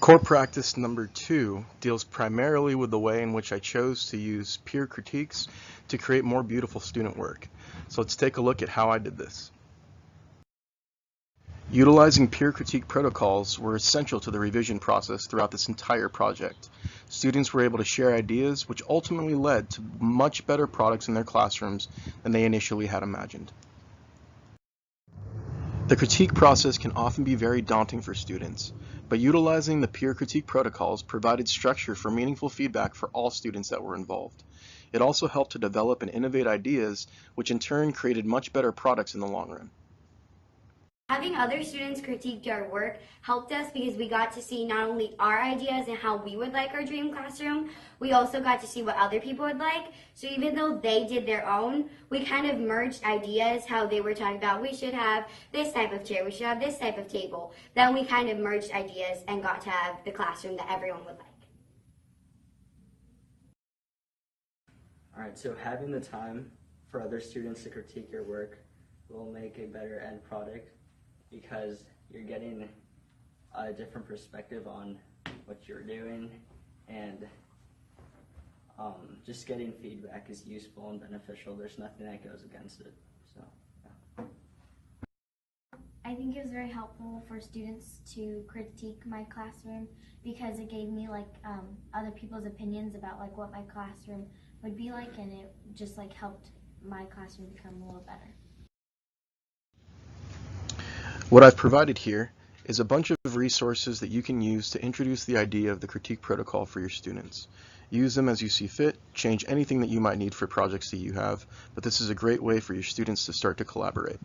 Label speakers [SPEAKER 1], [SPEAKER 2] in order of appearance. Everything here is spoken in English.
[SPEAKER 1] Core practice number 2 deals primarily with the way in which I chose to use peer critiques to create more beautiful student work. So let's take a look at how I did this. Utilizing peer critique protocols were essential to the revision process throughout this entire project. Students were able to share ideas, which ultimately led to much better products in their classrooms than they initially had imagined. The critique process can often be very daunting for students, but utilizing the peer critique protocols provided structure for meaningful feedback for all students that were involved. It also helped to develop and innovate ideas, which in turn created much better products in the long run.
[SPEAKER 2] Having other students critique our work helped us because we got to see not only our ideas and how we would like our dream classroom, we also got to see what other people would like. So even though they did their own, we kind of merged ideas, how they were talking about we should have this type of chair, we should have this type of table. Then we kind of merged ideas and got to have the classroom that everyone would like.
[SPEAKER 3] All right, so having the time for other students to critique your work will make a better end product, because you're getting a different perspective on what you're doing, and just getting feedback is useful and beneficial. There's nothing that goes against it. So, yeah.
[SPEAKER 4] I think it was very helpful for students to critique my classroom because it gave me other people's opinions about what my classroom would be like, and it just helped my classroom become a little better.
[SPEAKER 1] What I've provided here is a bunch of resources that you can use to introduce the idea of the critique protocol for your students. Use them as you see fit, change anything that you might need for projects that you have, but this is a great way for your students to start to collaborate.